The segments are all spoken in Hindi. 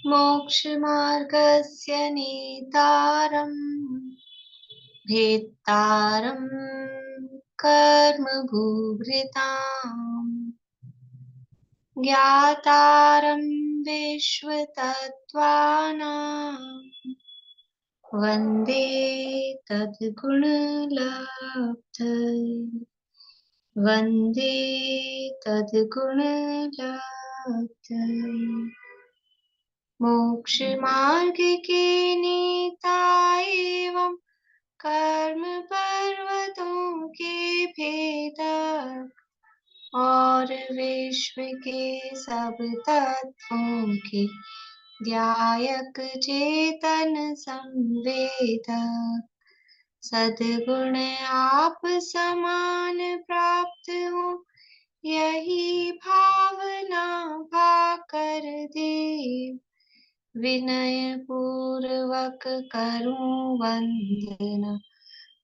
मोक्षमार्गस्य नेतारम् भेत्तारम् कर्मभूभृताम् ज्ञातारम् विश्वतत्त्वानाम् वन्दे तद्गुणलब्धये वन्दे तद्गुणलब्धये मोक्षमार्ग के नेता एवं कर्म पर्वतों के भेदक और विश्व के सब तत्वों के ध्यायक चेतन संवेदक सद्गुण आप समान प्राप्त हो यही भावना पाकर देव विनय पूर्वक करूं वंदना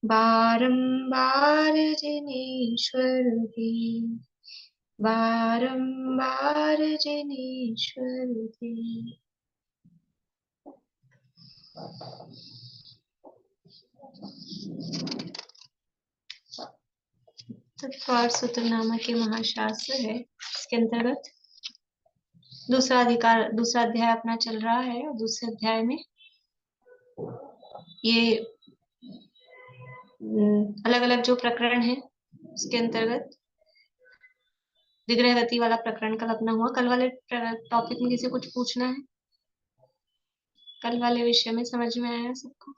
बारंबार जिनेश्वर की बारंबार जिनेश्वर की। तत्पर सूत्रनामा के महाशास्त्र है। इसके अंतर्गत दूसरा अध्याय अपना चल रहा है। दूसरे अध्याय में ये अलग अलग जो प्रकरण है उसके अंतर्गत विग्रह गति वाला प्रकरण कल अपना हुआ। कल वाले टॉपिक में किसी कुछ पूछना है? कल वाले विषय में समझ में आया सबको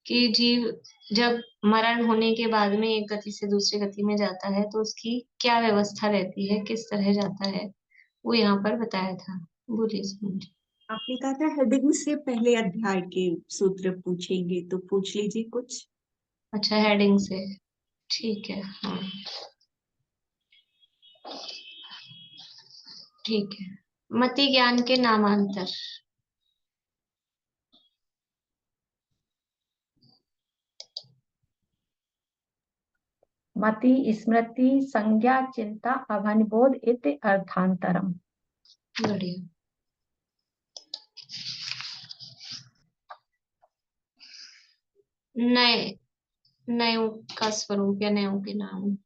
कि जीव जब मरण होने के बाद में एक गति से दूसरी गति में जाता है तो उसकी क्या व्यवस्था रहती है, किस तरह जाता है, वो यहाँ पर बताया था। बोलिए समझ। आपने कहा था हेडिंग से पहले अध्याय के सूत्र पूछेंगे, तो पूछ लीजिए कुछ। अच्छा, हेडिंग से, ठीक है। हाँ ठीक है। मति ज्ञान के नामांतर। मति स्मृति संज्ञा चिंता अभनिबोध इति अर्थांतरम। बढ़िया। नए नयों का स्वरूप या नयों के नाम।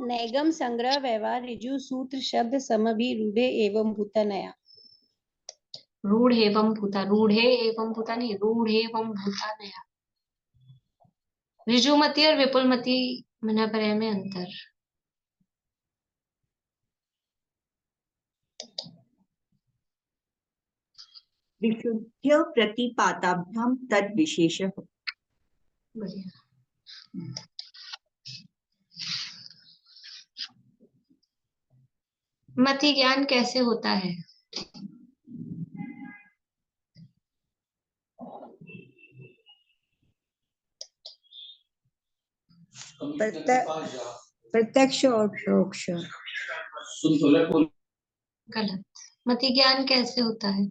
नैगम संग्रह व्यवहार ऋजु सूत्र शब्द समभि रूढ़े एवं भूता नया। रूढ़ एवं भूता, रूढ़े एवं भूता नहीं, रूढ़ एवं भूता नया। ऋजुमति और विपुलमति मनपर्य में अंतर। विशुद्ध्य प्रतिपादाभ्याम तद विशेष। बढ़िया। मति ज्ञान कैसे होता है? प्रत्यक्ष और परोक्ष। गलत। मति ज्ञान कैसे होता है?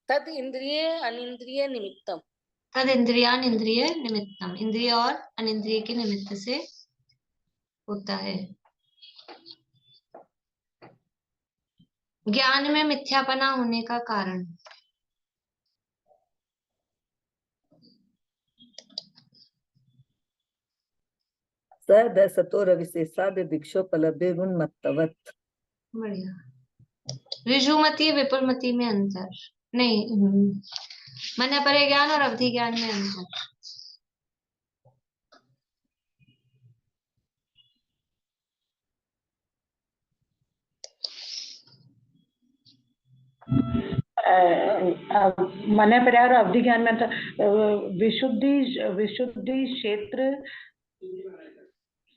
तद इंद्रिय अनिंद्रिय निमित्तम। तद इंद्रियान इंद्रिय निमित्तम, इंद्रिय और अनिंद्रिय के निमित्त से होता है। ज्ञान में मिथ्यापना होने का कारण। सदसतो रविशेषाद दिक्षोपलब्धिरुन्मत्तवत्। बढ़िया। ऋजुमति विपुलमति में अंतर नहीं, मनपर्य ज्ञान और अवधि ज्ञान में अंतर। मनपर्य और अवधि ज्ञान में विशुद्धि क्षेत्र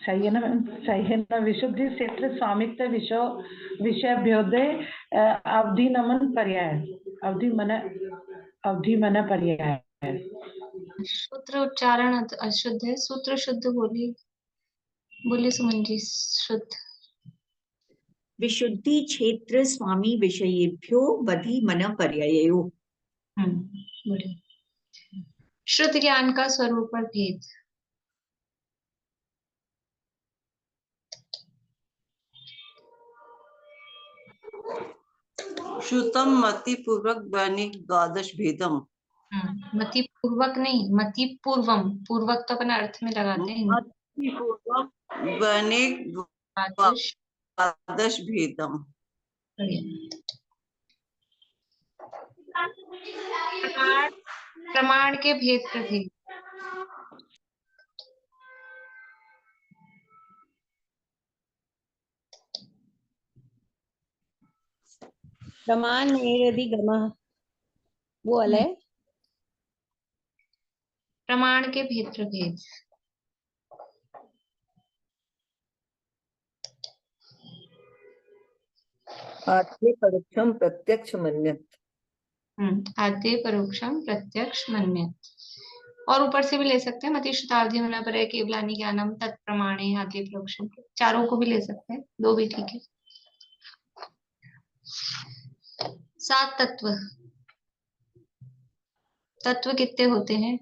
सही है ना? सही है ना? विशुद्धि क्षेत्र स्वामित्व विषयाभ्योदय अवधि नमन पर्याय। अवधि मन पर्याय। सूत्र उच्चारण अशुद्ध है, सूत्र शुद्ध बोलिए सुमन जी। शुद्ध। विशुद्धि क्षेत्र स्वामी विषयेभ्यो वधि मन पर्यायो। बढ़िया। शुद्ध ज्ञान का स्वरूप और भेद। श्रुतम मति पूर्वक दैनिक द्वादश भेदम। मति पूर्वक नहीं, मति पूर्वम, पूर्वक तो अपना अर्थ में लगाते हैं। मति पूर्वक दैनिक द्वादश द्वादश भेदम। प्रमाण, प्रमाण के भेद प्रभेद। प्रमाण निरधिगमः वो वाला है। प्रमाण के भेद प्रभेद। आद्य परोक्षम प्रत्यक्ष मन्यत। आद्य परोक्षम प्रत्यक्ष मन्यत। और ऊपर से भी ले सकते हैं, मति शताब्दी होना पड़े केवलानी ज्ञानम तत्प्रमाणे आद्य परोक्षम, चारों को भी ले सकते हैं, दो भी ठीक है। 7 तत्व। तत्व कितने होते हैं?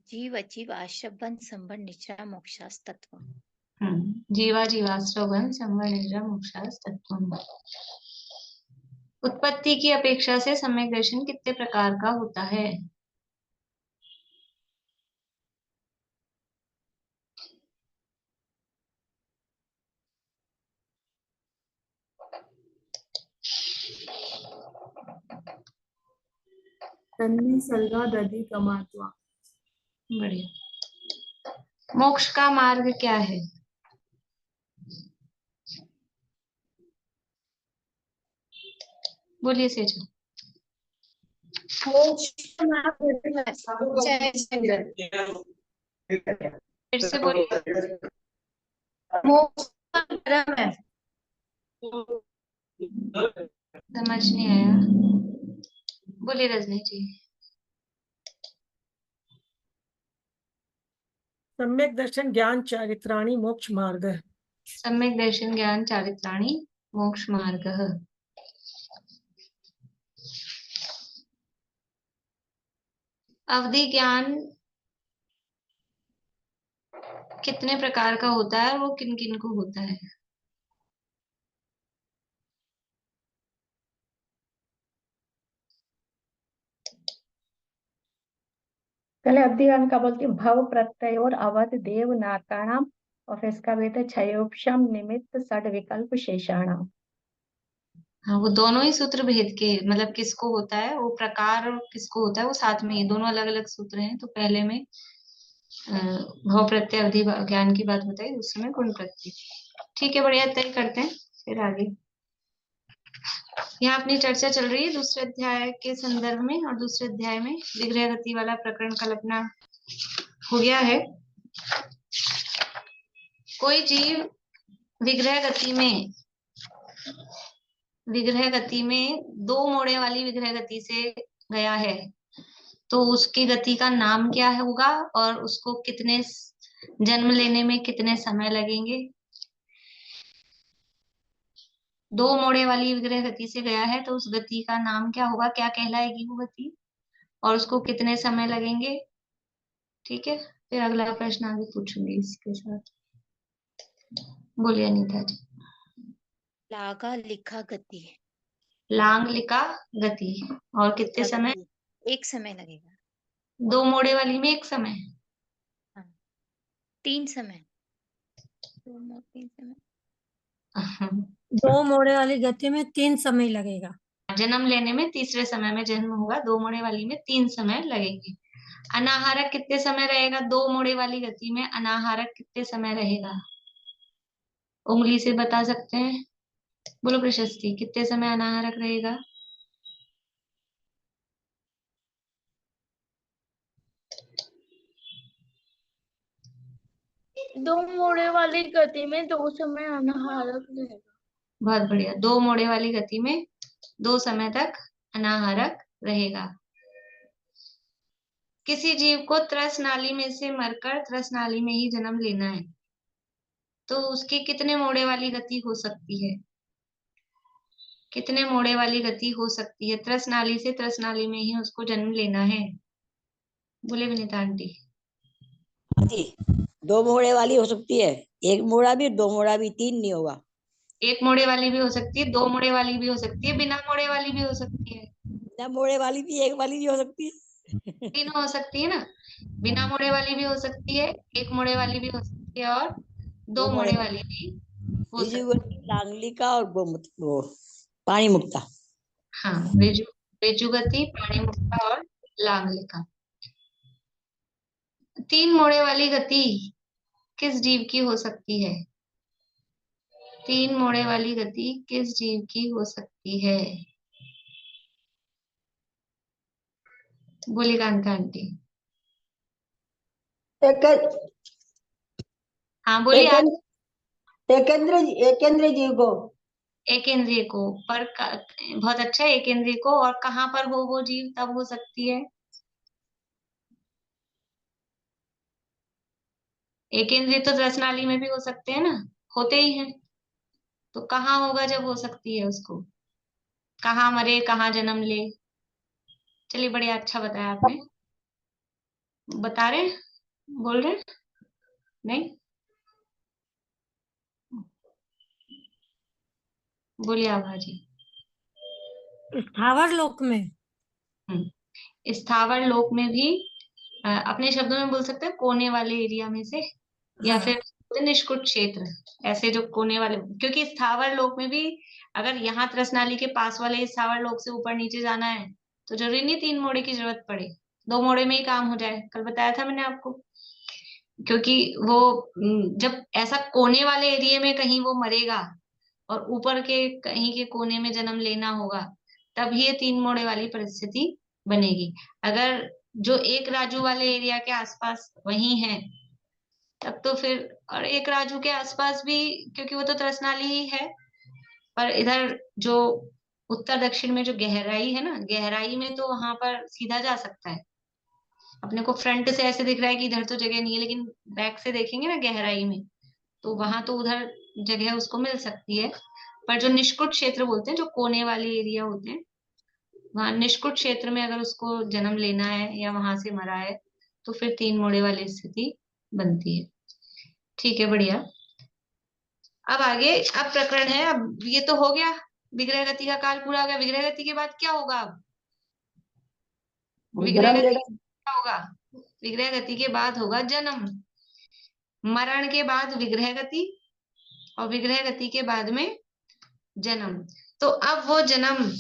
जीव अजीव आश्रय बंध संबर निचरा मोक्षास तत्व। जीवा जीवाश्रय बंध संबर निचरा मोक्षास तत्व। उत्पत्ति की अपेक्षा से सम्यक दर्शन कितने प्रकार का होता है? तन्मे सर्गा दधि कमात्वा। बढ़िया। मोक्ष का मार्ग क्या है? बोलिए सेजा। फिर से बोलिए। समझ नहीं आया, बोलिए रजनी जी। सम्यक दर्शन ज्ञान चारित्राणि मोक्ष मार्ग। सम्यक दर्शन ज्ञान चारित्राणि मोक्ष मार्ग। अवधि ज्ञान कितने प्रकार का होता है और वो किन किन को होता है? पहले अवधि ज्ञान का बोलती हूँ, भव प्रत्यय और अवध देव नाकाणाम, और फिर इसका वेद है क्षयोपशम निमित्त षड विकल्प शेषाणाम। हाँ, वो दोनों ही सूत्र भेद के, मतलब किसको होता है वो प्रकार और किसको होता है वो साथ में ही, दोनों अलग अलग सूत्र हैं। तो पहले में भव प्रत्यय अवधि ज्ञान की बात बताई, दूसरे में गुण प्रत्यय। ठीक है, बढ़िया, तय करते हैं फिर आगे। यहाँ अपनी चर्चा चल रही है दूसरे अध्याय के संदर्भ में, और दूसरे अध्याय में विग्रह गति वाला प्रकरण कल्पना हो गया है। कोई जीव विग्रह गति में 2 मोड़े वाली विग्रह गति से गया है, तो उसकी गति का नाम क्या होगा और उसको कितने जन्म लेने में कितने समय लगेंगे? 2 मोड़े वाली विग्रह गति से गया है तो उस गति का नाम क्या होगा, क्या कहलाएगी वो गति, और उसको कितने समय लगेंगे? ठीक है, फिर अगला प्रश्न आगे पूछूंगी इसके साथ। बोलिए अनीता जी। लागा लिखा गति। लांग लिखा गति, और कितने समय? 1 समय लगेगा। 2 मोड़े वाली में 1 समय? 3 समय। 3 समय। 2 मोड़े वाली गति में 3 समय लगेगा। जन्म लेने में तीसरे समय में जन्म होगा, 2 मोड़े वाली में 3 समय लगेंगे। अनाहारक कितने समय रहेगा? 2 मोड़े वाली गति में अनाहारक कितने समय रहेगा? उंगली से बता सकते हैं? बोलो प्रशस्ति, कितने समय अनाहारक रहेगा? दो मोड़े वाली गति में 2 समय अनाहारक रहेगा। बहुत बढ़िया, 2 मोड़े वाली गति में 2 समय तक अनाहारक रहेगा। किसी जीव को त्रस नाली में से मरकर त्रस नाली में ही जन्म लेना है, तो उसकी कितने मोड़े वाली गति हो सकती है? कितने मोड़े वाली गति हो सकती है? त्रस नाली से त्रस नाली में ही उसको जन्म लेना है। बोले विनीता आंटी। हाँ जी, 2 मोड़े वाली हो सकती है, 1 मोड़ा भी, 2 मोड़ा भी, 3 नहीं होगा। 1 मोड़े वाली भी हो सकती है, 2 मोड़े वाली भी हो सकती है, बिना मोड़े वाली भी हो सकती है। बिना मोड़े वाली भी 1 वाली भी हो सकती है। तीनों हो सकती है ना, बिना मोड़े वाली भी हो सकती है, 1 मोड़े वाली भी हो सकती है और 2 2 मोड़े मोड़े वाली भी हो सकती ऋजुगति, लांगलिका और गोमूत्र, वो पानी मुक्ता। है। हाँ, ऋजुगति, पाणिमुक्ता और लांगलिका। 3 मोड़े वाली गति किस जीव की हो सकती है? 3 मोड़े वाली गति किस जीव की हो सकती है? बोली कांता आंटी। हाँ बोलिए आप। एकेंद्र जीव को। एक इंद्रिय को, पर बहुत अच्छा, एक इंद्रिय को, और कहाँ पर हो वो जीव तब हो सकती है? एक इंद्रिय तो रसनाली में भी हो सकते हैं ना, होते ही हैं। तो कहाँ होगा जब हो सकती है उसको? कहाँ मरे, कहाँ जन्म ले? चलिए, बढ़िया, अच्छा बताया आपने। बता रहे हैं? बोल रहे हैं? नहीं, बोलिए आभा जी। स्थावर लोक में। स्थावर लोक में भी अपने शब्दों में बोल सकते हैं कोने वाले एरिया में से, या हाँ। फिर निष्कुट क्षेत्र, ऐसे जो कोने वाले, क्योंकि स्थावर लोक में भी अगर यहाँ त्रसनाली के पास वाले स्थावर लोक से ऊपर नीचे जाना है तो जरूरी नहीं 3 मोड़े की जरूरत पड़े, 2 मोड़े में ही काम हो जाए। कल बताया था मैंने आपको, क्योंकि वो जब ऐसा कोने वाले एरिया में कहीं वो मरेगा और ऊपर के कहीं के कोने में जन्म लेना होगा, तब ये 3 मोड़े वाली परिस्थिति बनेगी। अगर जो एक राजू वाले एरिया के आसपास वही है तब तो फिर, और एक राजू के आसपास भी, क्योंकि वो तो त्रसनाली ही है, पर इधर जो उत्तर दक्षिण में जो गहराई है ना, गहराई में तो वहां पर सीधा जा सकता है। अपने को फ्रंट से ऐसे दिख रहा है कि इधर तो जगह नहीं है, लेकिन बैक से देखेंगे ना गहराई में, तो वहां तो उधर जगह उसको मिल सकती है। पर जो निष्कुट क्षेत्र बोलते हैं, जो कोने वाले एरिया होते हैं, वहां निष्कुट क्षेत्र में अगर उसको जन्म लेना है या वहां से मरा है तो फिर 3 मोड़े वाली स्थिति बनती है। ठीक है, बढ़िया। अब आगे, अब प्रकरण है, अब ये तो हो गया, विग्रह गति का काल पूरा हो गया। विग्रह गति के बाद क्या होगा? अब विग्रह जन्म गति लेगा। क्या होगा? विग्रह गति के बाद होगा जन्म, मरण के बाद विग्रह गति, और विग्रह गति के बाद में जन्म। तो अब वो जन्म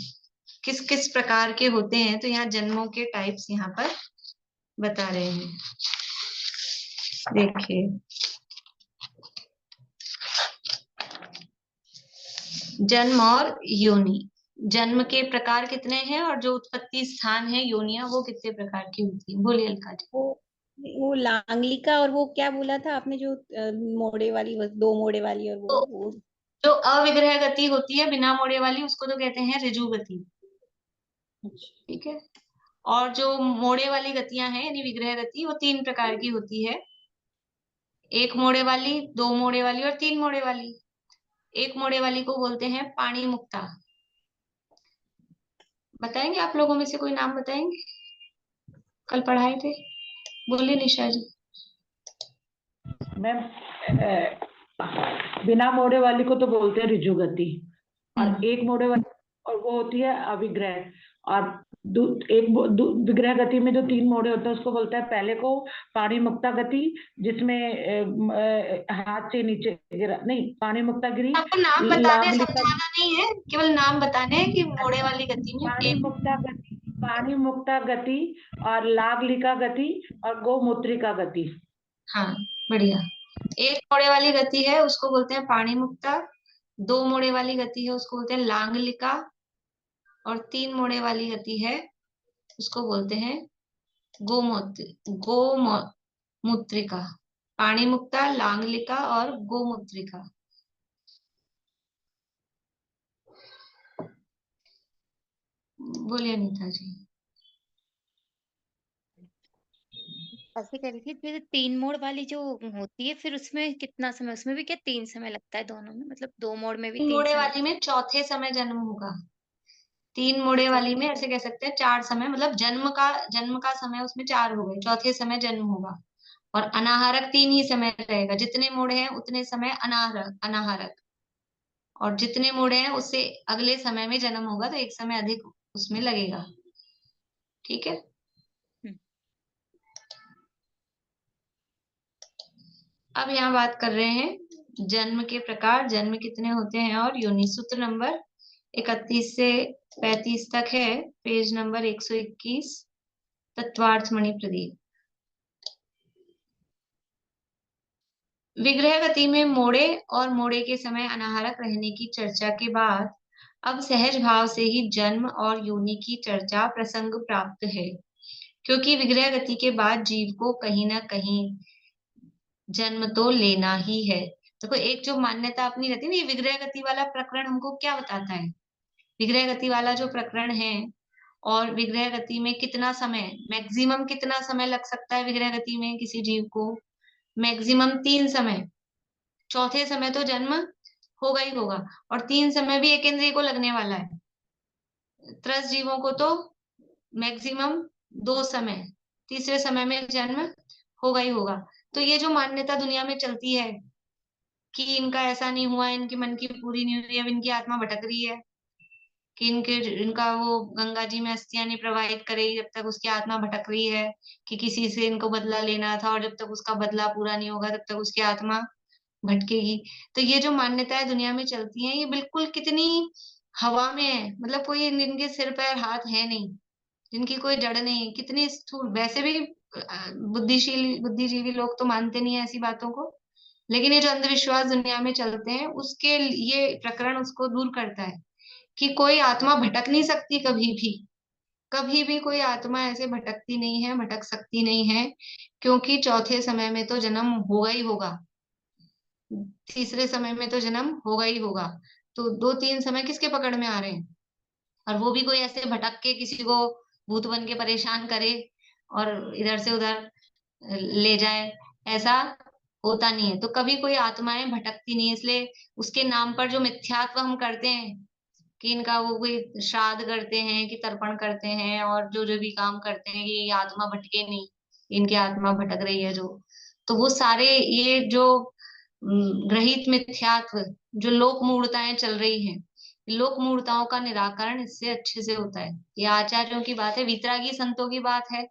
किस किस प्रकार के होते हैं, तो यहाँ जन्मों के टाइप्स यहाँ पर बता रहे हैं। देखिए, जन्म और योनि। जन्म के प्रकार कितने हैं और जो उत्पत्ति स्थान है योनिया, वो कितने प्रकार की होती है? बोलिए अलका जी। वो लांगलिका, और वो क्या बोला था आपने जो मोड़े वाली, 2 मोड़े वाली, और तो वो जो अविग्रह गति होती है बिना मोड़े वाली, उसको तो कहते हैं ऋजु गति। ठीक है। और जो मोड़े वाली गतियां हैं यानी विग्रह गति, वो 3 प्रकार की होती है, 1 मोड़े वाली, 2 मोड़े वाली और 3 मोड़े वाली। 1 मोड़े वाली को बोलते हैं पाणी मुक्ता। बताएंगे आप लोगों में से कोई नाम बताएंगे? कल पढ़ाए थे, बोलिए निशा जी। मैम, बिना मोड़े वाली को तो बोलते हैं ऋजुगति, और 1 मोड़े वाली, और वो होती है अविग्रह। और विग्रह गति में जो 3 मोड़े होते हैं उसको बोलता है, पहले को पाणी मुक्ता गति, जिसमें हाथ से नीचे गिरा, नहीं, पाणी मुक्ता गिरी। आपको नाम बताने, समझाना नहीं है, केवल नाम बताने हैं कि मोड़े वाली गति में पाणी मुक्ता गति, पाणी मुक्ता गति, और लागलिका गति, और गोमूत्रिका गति। हाँ, बढ़िया। 1 मोड़े वाली गति है उसको बोलते हैं पाणी मुक्ता, 2 मोड़े वाली गति है उसको बोलते हैं लांगलिका, और 3 मोड़े वाली गति है उसको बोलते हैं गोमूत्रिका। पाणी मुक्ता, लांगलिका और गोमूत्रिका। बोलिए अनीता जी। ऐसे कह रही थी, फिर 3 मोड़ वाली जो होती है, फिर उसमें कितना समय, उसमें भी क्या 3 समय लगता है दोनों में, मतलब 2 मोड़ में भी 3 मोड़े समय? वाली में चौथे समय जन्म होगा। तीन मोड़े वाली में ऐसे कह सकते हैं 4 समय, मतलब जन्म का समय उसमें 4 हो गए, चौथे समय जन्म होगा। और अनाहारक 3 ही समय रहेगा, जितने मोड़े हैं उतने समय अनाहारक, और जितने मोड़े हैं उससे अगले समय में जन्म होगा, तो एक समय अधिक उसमें लगेगा। ठीक है। अब यहाँ बात कर रहे हैं जन्म के प्रकार, जन्म कितने होते हैं और योनि। सूत्र नंबर 31 से 35 तक है, पेज नंबर 121, तत्वार्थ मणि प्रदीप। विग्रह गति में मोड़े और मोड़े के समय अनाहारक रहने की चर्चा के बाद अब सहज भाव से ही जन्म और योनि की चर्चा प्रसंग प्राप्त है, क्योंकि विग्रह गति के बाद जीव को कहीं ना कहीं जन्म तो लेना ही है। देखो, एक जो मान्यता अपनी रहती है ना, ये विग्रह गति वाला प्रकरण हमको क्या बताता है। विग्रह गति वाला जो प्रकरण है, और विग्रह गति में कितना समय, मैक्सिमम कितना समय लग सकता है विग्रह गति में किसी जीव को, मैक्सिमम 3 समय। चौथे समय तो जन्म होगा ही होगा, और 3 समय भी एक इंद्रिय को लगने वाला है। त्रस्त जीवों को तो मैक्सिमम 2 समय, तीसरे समय में जन्म होगा ही होगा। तो ये जो मान्यता दुनिया में चलती है कि इनका ऐसा नहीं हुआ, इनके मन की पूरी नहीं हुई, अब इनकी आत्मा भटक रही है, कि इनका वो गंगा जी में अस्थियां नहीं प्रवाहित करेगी जब तक उसकी आत्मा भटक रही है, कि किसी से इनको बदला लेना था और जब तक उसका बदला पूरा नहीं होगा तब तक उसकी आत्मा भटकेगी। तो ये जो मान्यताएं दुनिया में चलती हैं, ये बिल्कुल कितनी हवा में है, मतलब कोई इनके सिर पैर हाथ है नहीं, जिनकी कोई जड़ नहीं, कितनी स्थूल। वैसे भी बुद्धिजीवी लोग तो मानते नहीं है ऐसी बातों को, लेकिन ये जो अंधविश्वास दुनिया में चलते हैं, उसके ये प्रकरण उसको दूर करता है कि कोई आत्मा भटक नहीं सकती कभी भी। कभी भी कोई आत्मा ऐसे भटकती नहीं है, भटक सकती नहीं है, क्योंकि चौथे समय में तो जन्म होगा ही होगा, तीसरे समय में तो जन्म होगा ही होगा। तो 2-3 समय किसके पकड़ में आ रहे हैं, और वो भी कोई ऐसे भटक के किसी को भूत बन के परेशान करे और इधर से उधर ले जाए, ऐसा होता नहीं है। तो कभी कोई आत्माएं भटकती नहीं है, इसलिए उसके नाम पर जो मिथ्यात्व हम करते हैं कि इनका वो कोई श्राद्ध करते हैं कि तर्पण करते हैं, और जो जो भी काम करते हैं कि ये आत्मा भटके नहीं, इनकी आत्मा भटक रही है जो, तो वो सारे ये जो ग्रहित मिथ्यात्व, जो लोक मूढ़ताएं चल रही हैं, लोक मूढ़ताओं का निराकरण इससे अच्छे से होता है। ये आचार्यों की बात है, वीतरागी संतों की बात है,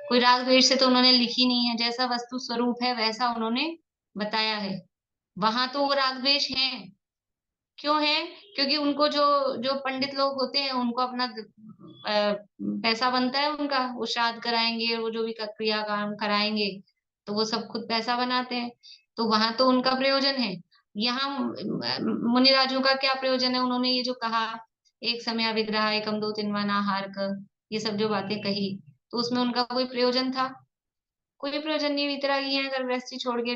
कोई राग द्वेष से तो उन्होंने लिखी नहीं है, जैसा वस्तु स्वरूप है वैसा उन्होंने बताया है। वहां तो वो राग द्वेष है, क्यों है, क्योंकि उनको जो जो पंडित लोग होते हैं उनको अपना पैसा बनता है उनका, वो श्राद्ध कराएंगे, वो जो भी क्रिया काम कराएंगे, तो वो सब खुद पैसा बनाते हैं, तो वहां तो उनका प्रयोजन है। यहाँ मुनिराजों का क्या प्रयोजन है, उन्होंने ये जो कहा एक समय विग्रह एकम दो तिनवाना हार्क, ये सब जो बातें कही, तो उसमें उनका कोई प्रयोजन था, कोई प्रयोजन नहीं। वितरागी हैं, अगर गृहस्थी छोड़ के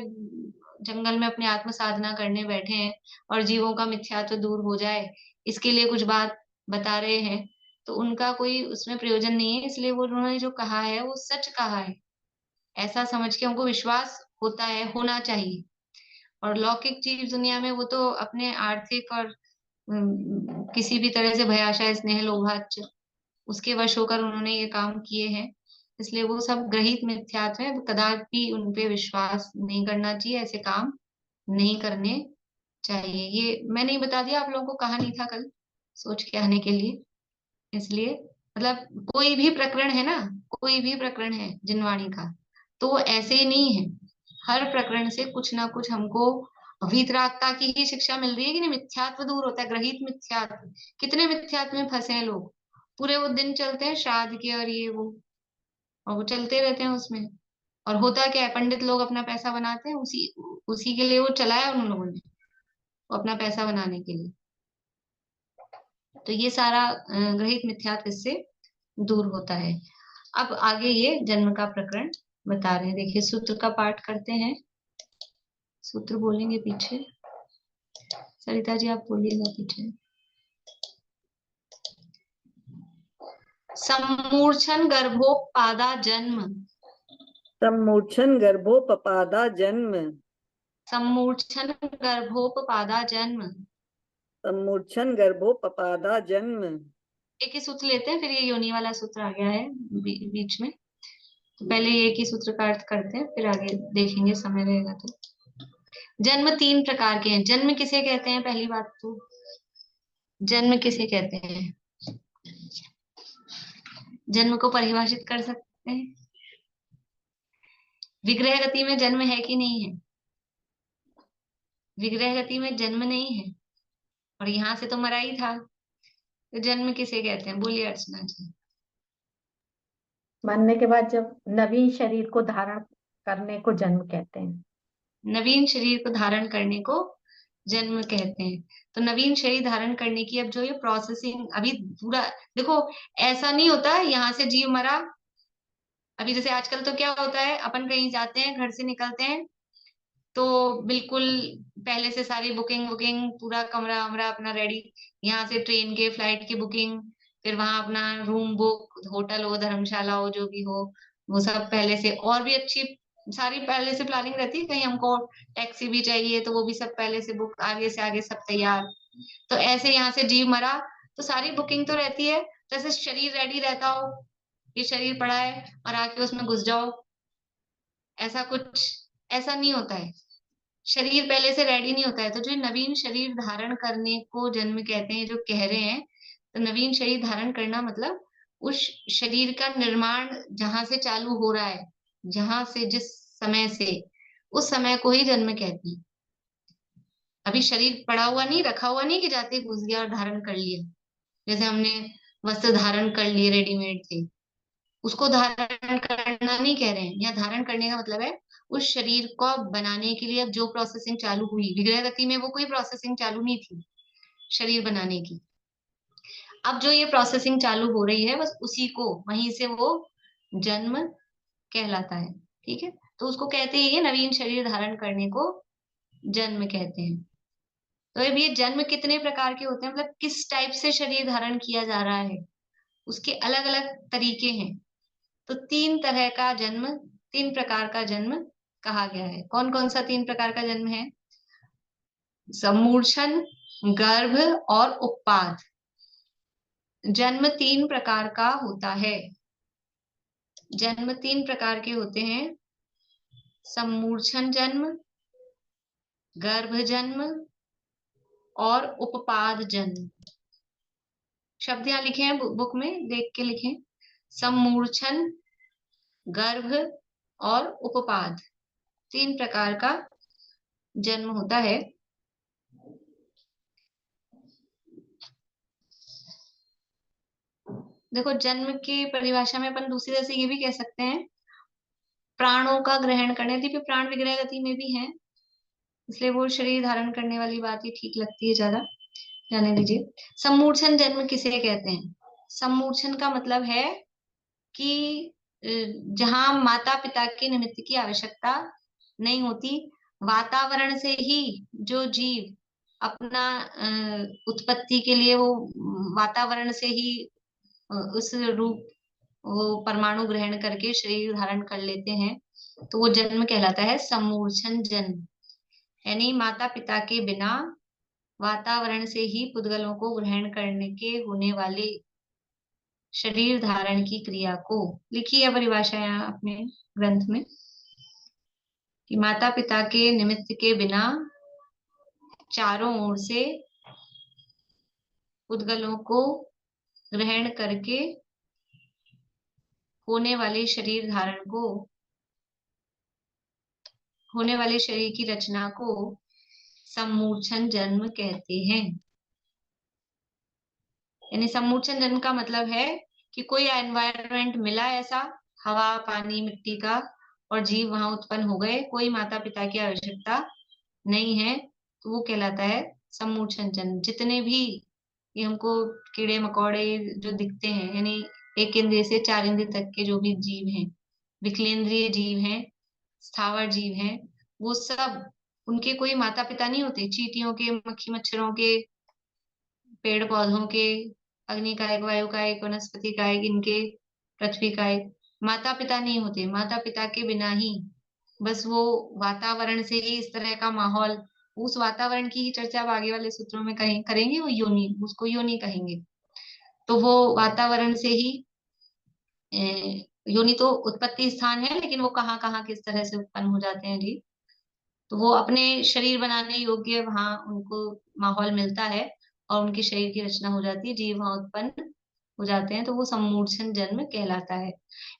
जंगल में अपनी आत्म साधना करने बैठे हैं और जीवों का मिथ्यात्व दूर हो जाए, इसके लिए कुछ बात बता रहे हैं, तो उनका कोई उसमें प्रयोजन नहीं है, इसलिए वो उन्होंने जो कहा है वो सच कहा है, ऐसा समझ के हमको विश्वास होता है, होना चाहिए। और लौकिक चीज दुनिया में वो तो अपने आर्थिक और किसी भी तरह से भयाशय स्नेह लोभाच उसके वश होकर उन्होंने ये काम किए हैं, इसलिए वो सब ग्रहित मिथ्यात्व है, कदापि उन पे विश्वास नहीं करना चाहिए, ऐसे काम नहीं करने चाहिए। ये मैंने ही बता दिया, आप लोगों को कहा नहीं था कल सोच के आने के लिए, इसलिए मतलब कोई भी प्रकरण है ना, कोई भी प्रकरण है जिनवाणी का, तो वो ऐसे ही नहीं है, हर प्रकरण से कुछ ना कुछ हमको वीतरागता की ही शिक्षा मिल रही है कि नहीं, मिथ्यात्व दूर होता है, ग्रहित मिथ्यात्व। कितने मिथ्यात्व में फंसे हैं लोग, पूरे वो दिन चलते हैं श्राद्ध के और ये वो, और वो चलते रहते हैं उसमें, और होता क्या है, पंडित लोग अपना पैसा बनाते हैं, उसी उसी के लिए वो चलाया उन लोगों ने, वो अपना पैसा बनाने के लिए। तो ये सारा ग्रहित मिथ्यात्व इससे दूर होता है। अब आगे ये जन्म का प्रकरण बता रहे हैं, देखिए सूत्र का पाठ करते हैं, सूत्र बोलेंगे पीछे, सरिता जी आप बोलिएगा पीछे। सम्मूर्छन गर्भोपादा जन्म, सम्मूर्छन गर्भोपपादा जन्म, सम्मूर्छन गर्भोपपादा जन्म, सम्मूर्छन गर्भोपपादा जन्म, एक ही सूत्र लेते हैं, फिर ये योनि वाला सूत्र आ गया है बीच में, तो पहले ये एक ही सूत्र का अर्थ करते हैं, फिर आगे देखेंगे समय रहेगा तो। जन्म 3 प्रकार के हैं। जन्म किसे कहते हैं? पहली बात तो जन्म किसे कहते हैं, जन्म को परिभाषित कर सकते हैं। विग्रह गति में जन्म है कि नहीं है? विग्रह गति में जन्म नहीं है, और यहां से तो मरा ही था, तो जन्म किसे कहते हैं? बोलिए अर्चना जी। मरने के बाद जब नवीन शरीर को धारण करने को जन्म कहते हैं। नवीन शरीर को धारण करने को जन्म कहते हैं। तो नवीन शरीर धारण करने की अब जो ये प्रोसेसिंग अभी पूरा देखो, ऐसा नहीं होता यहाँ से जीव मरा। अभी जैसे आजकल तो क्या होता है, अपन कहीं जाते हैं, घर से निकलते हैं, तो बिल्कुल पहले से सारी बुकिंग बुकिंग, पूरा कमरा वमरा अपना रेडी, यहाँ से ट्रेन के फ्लाइट की बुकिंग, फिर वहां अपना रूम बुक, होटल हो धर्मशाला हो जो भी हो, वो सब पहले से, और भी अच्छी सारी पहले से प्लानिंग रहती है। कहीं हमको टैक्सी भी चाहिए तो वो भी सब पहले से बुक, आगे से आगे सब तैयार। तो ऐसे यहाँ से जीव मरा तो सारी बुकिंग तो रहती है, जैसे शरीर रेडी रहता हो, ये शरीर पड़ा है और आके उसमें घुस जाओ, ऐसा कुछ ऐसा नहीं होता है। शरीर पहले से रेडी नहीं होता है। तो जो नवीन शरीर धारण करने को जन्म कहते हैं, जो कह रहे हैं, तो नवीन शरीर धारण करना मतलब उस शरीर का निर्माण जहां से चालू हो रहा है, जहां से जिस समय से, उस समय को ही जन्म कहते हैं। अभी शरीर पड़ा हुआ नहीं, रखा हुआ नहीं कि जाते ही घुस गया और धारण कर लिया, जैसे हमने वस्त्र धारण कर लिए रेडीमेड थे, उसको धारण करना नहीं कह रहे हैं। यहाँ धारण करने का मतलब है उस शरीर को बनाने के लिए अब जो प्रोसेसिंग चालू हुई, विग्रह गति में वो कोई प्रोसेसिंग चालू नहीं थी शरीर बनाने की, अब जो ये प्रोसेसिंग चालू हो रही है बस उसी को, वहीं से वो जन्म कहलाता है। ठीक है, तो उसको कहते हैं, ये नवीन शरीर धारण करने को जन्म कहते हैं। तो अब ये जन्म कितने प्रकार के होते हैं, मतलब किस टाइप से शरीर धारण किया जा रहा है, उसके अलग अलग तरीके हैं। तो 3 तरह का जन्म, 3 प्रकार का जन्म कहा गया है। कौन कौन सा 3 प्रकार का जन्म है? सम्मूर्छन, गर्भ और उपपाद। जन्म 3 प्रकार का होता है। जन्म 3 प्रकार के होते हैं, सम्मूर्छन जन्म, गर्भ जन्म और उपपाद जन्म। शब्द यहाँ लिखे हैं बुक में, देख के लिखें। सम्मूर्छन, गर्भ और उपपाद, 3 प्रकार का जन्म होता है। देखो, जन्म की परिभाषा में अपन दूसरी तरह से ये भी कह सकते हैं, प्राणों का ग्रहण करने, देखिए प्राण विग्रह गति में भी है, इसलिए वो शरीर धारण करने वाली बात ही ठीक लगती है ज्यादा, जाने दीजिए। सम्मूर्छन जन्म किसे कहते हैं? सम्मूर्छन का मतलब है कि जहां माता पिता के निमित्त की आवश्यकता नहीं होती, वातावरण से ही जो जीव अपना उत्पत्ति के लिए वो वातावरण से ही उस रूप, वो परमाणु ग्रहण करके शरीर धारण कर लेते हैं, तो वो जन्म कहलाता है सम्मूर्छन जन्म। यानी माता पिता के बिना वातावरण से ही पुद्गलों को ग्रहण करने के होने वाले शरीर धारण की क्रिया को, लिखी है परिभाषा यहाँ अपने ग्रंथ में, कि माता पिता के निमित्त के बिना चारों ओर से पुद्गलों को ग्रहण करके होने वाले शरीर धारण को, होने वाले शरीर की रचना को सम्मूर्छन जन्म कहते हैं। यानी सम्मूर्छन जन्म का मतलब है कि कोई एनवायरनमेंट मिला ऐसा, हवा पानी मिट्टी का, और जीव वहां उत्पन्न हो गए, कोई माता पिता की आवश्यकता नहीं है, तो वो कहलाता है सम्मूर्छन जन्म। जितने भी ये हमको कीड़े मकोड़े जो दिखते हैं, यानी 1 इंद्रिय से 4 इंद्रिय तक के जो भी जीव हैं, विकलेंद्रिय जीव हैं, स्थावर जीव हैं, वो सब, उनके कोई माता पिता नहीं होते। चींटियों के, मक्खी मच्छरों के, पेड़ पौधों के, अग्नि कायक, वायु कायक, वनस्पति कायक, इनके, पृथ्वी कायक, माता पिता नहीं होते। माता पिता के बिना ही बस वो वातावरण से ही इस तरह का माहौल, उस वातावरण की ही चर्चा अब आगे वाले सूत्रों में करेंगे, वो योनि, उसको योनि कहेंगे। तो वो वातावरण से ही योनि तो उत्पत्ति स्थान है, लेकिन वो कहाँ कहाँ किस तरह से उत्पन्न हो जाते हैं जीव, तो वो अपने शरीर बनाने योग्य वहां उनको माहौल मिलता है और उनके शरीर की रचना हो जाती है, जीव वहां उत्पन्न हो जाते हैं, तो वो सम्मूर्छन जन्म कहलाता है।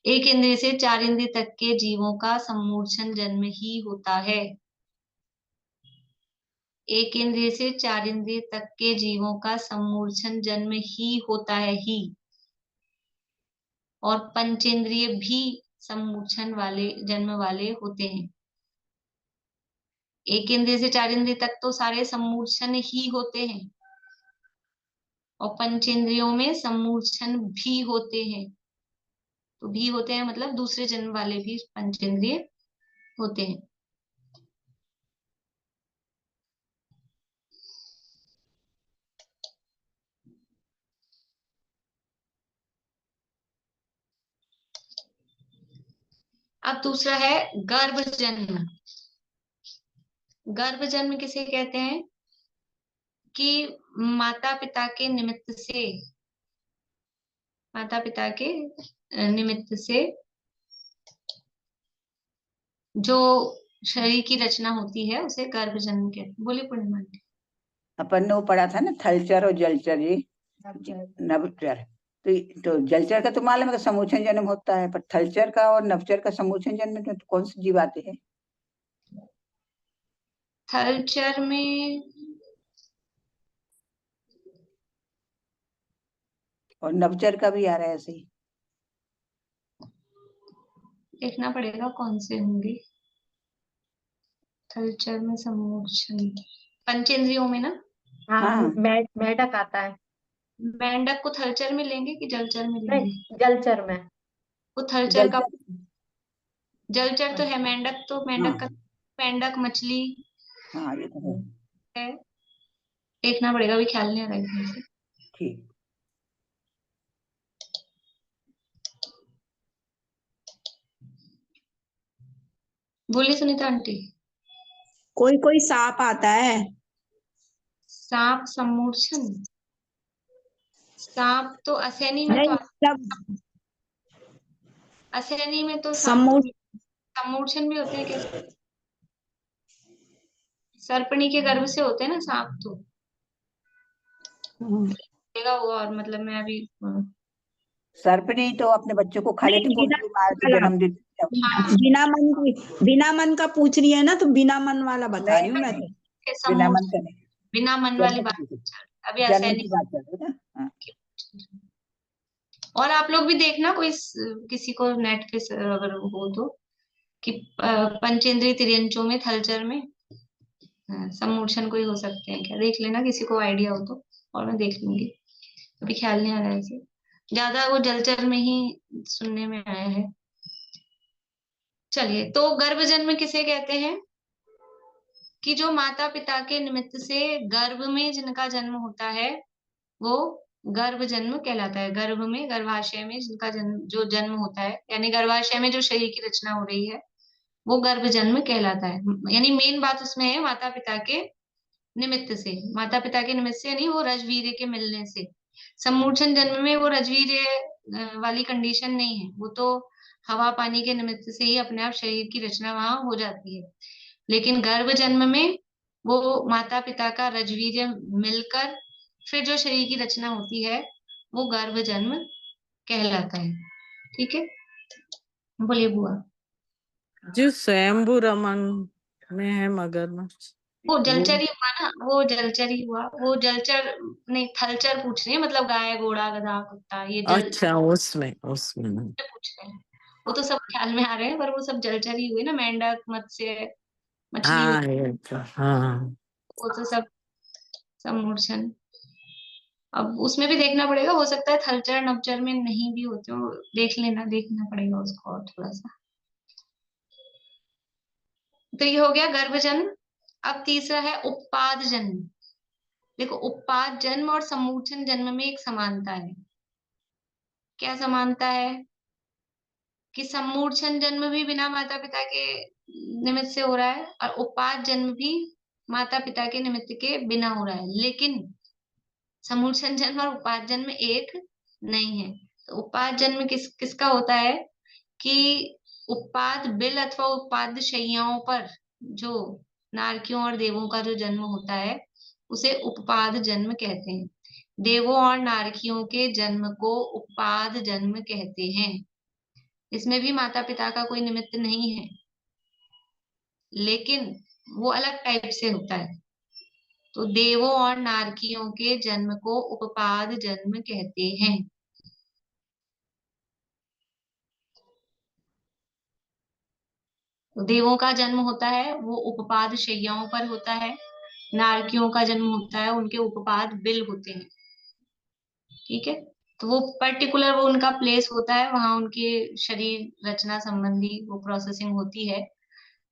एक इंद्रिय से चार इंद्रिय तक के जीवों का सम्मूर्छन जन्म ही होता है। एक इंद्रिय से चार इंद्रिय तक के जीवों का सम्मूर्छन जन्म ही होता है ही, और पंचेंद्रिय भी सम्मूर्छन वाले जन्म वाले होते हैं। एक इंद्रिय से चार इंद्रिय तक तो सारे सम्मूर्छन ही होते हैं, और पंचेंद्रियों में सम्मूर्छन भी होते हैं। तो भी होते हैं मतलब दूसरे जन्म वाले भी पंचेंद्रिय होते हैं। अब दूसरा है गर्भ जन्म। गर्भ जन्म किसे कहते हैं? कि माता पिता के निमित्त से, माता पिता के निमित्त से जो शरीर की रचना होती है उसे गर्भ जन्म कहते हैं। बोलिए पूर्णिमा आंटी। अपन ने वो पढ़ा था ना, थलचर और जलचर, जी नवचर। तो जलचर का तो मालूम है कि समूचन जन्म होता है, पर थलचर का और नवचर का समूचन जन्म में तो कौन सी जीव आते हैं? थलचर में और नवचर का भी आ रहा है ऐसे ही। देखना पड़ेगा कौन से होंगे। थलचर में सम्मोचन पंचेंद्रियों में ना। हाँ, मेढक आता है। मेंढक को थलचर में लेंगे कि जलचर में लेंगे? नहीं, जलचर में। वो थलचर का, जलचर, जलचर तो है मेंढक, तो मेंढक का मेंढक मछली हाँ ये तो है। देखना पड़ेगा, अभी ख्याल नहीं आ रहा एकदम से। ठीक। बोलिए सुनीता आंटी। कोई कोई सांप आता है। सांप सम्मूर्छन? सांप तो असैनी में नहीं, तो असैनी में तो सांप सम्मूर्छन सम्मूर्छन भी होते हैं कैसे? सर्पणी के गर्भ से होते हैं ना सांप तो। देखा हुआ, और मतलब मैं अभी सर्पणी तो अपने बच्चों को खा लेती, कोई भी मार के जन्म देती है। बिना मन का पूछ रही है ना, तो बिना मन वाला बता रही हूँ मैं तो। बिना मन का नहीं, बिना मन वाली बात अभी जन्म असैनी की बात कर रहे हैं ना। और आप लोग भी देखना, कोई किसी को नेट पे अगर हो तो, कि पंचेंद्रिय तिर्यंचों में थलचर में सम्मूर्छन कोई हो सकते हैं क्या, देख लेना किसी को आइडिया हो तो, और मैं देख लूंगी, अभी ख्याल नहीं आ रहा है ऐसे। ज्यादा वो जलचर में ही सुनने में आया है। चलिए, तो गर्भ जन्म किसे कहते हैं? कि जो माता पिता के निमित्त से गर्भ में जिनका जन्म होता है वो गर्भ जन्म कहलाता है। गर्भ में, गर्भाशय में जिनका जन्म, जो जन्म होता है, यानी गर्भाशय में जो शरीर की रचना हो रही है वो गर्भ जन्म कहलाता है। यानी मेन बात उसमें है माता पिता के निमित्त से। माता पिता के निमित्त से यानी वो रजवीर्य के मिलने से। सम्मूर्छन जन्म में वो रजवीर्य वाली कंडीशन नहीं है, वो तो हवा पानी के निमित्त से ही अपने आप शरीर की रचना वहां हो जाती है। लेकिन गर्भ जन्म में वो माता पिता का रजवीर्य मिलकर फिर जो शरीर की रचना होती है वो गर्भ जन्म कहलाता है। ठीक है, बोलिए बुआ। जो स्वयंभू रमन में है मगरमच्छ, वो जलचर ही हुआ ना, वो जलचर ही हुआ। वो जलचर नहीं, थलचर पूछ रहे हैं, मतलब गाय घोड़ा गधा कुत्ता, ये जल अच्छा उसमें पूछ रहे हैं। वो तो सब ख्याल में आ रहे हैं, पर वो सब जलचर ही हुए ना, मेंढक मत्स्य मछली, हाँ ये तो हाँ। वो तो सब सम्मूर्छन। अब उसमें भी देखना पड़ेगा, हो सकता है थलचर नवचर में नहीं भी होते हो, देख लेना, देखना पड़ेगा उसको और थोड़ा सा। तो ये हो गया गर्भ जन्म। अब तीसरा है उत्पाद जन्म। देखो, उत्पाद जन्म और सम्मूर्छन जन्म में एक समानता है। क्या समानता है? कि सम्मूर्छन जन्म भी बिना माता पिता के निमित्त से हो रहा है और उत्पाद जन्म भी माता पिता के निमित्त के बिना हो रहा है। लेकिन सम्मूर्छन जन्म और उत्पाद जन्म एक नहीं है। तो उत्पाद जन्म किसका होता है कि उत्पाद बिल अथवा उत्पाद शैयाओं पर जो नारकियों और देवों का जो जन्म होता है उसे उपपाद जन्म कहते हैं। देवों और नारकियों के जन्म को उपपाद जन्म कहते हैं। इसमें भी माता पिता का कोई निमित्त नहीं है, लेकिन वो अलग टाइप से होता है। तो देवों और नारकियों के जन्म को उपपाद जन्म कहते हैं। तो देवों का जन्म होता है वो उपपाद शैयाओं पर होता है, नारकियों का जन्म होता है उनके उपपाद बिल होते हैं। ठीक है, तो वो पर्टिकुलर वो उनका प्लेस होता है, वहां उनके शरीर रचना संबंधी वो प्रोसेसिंग होती है,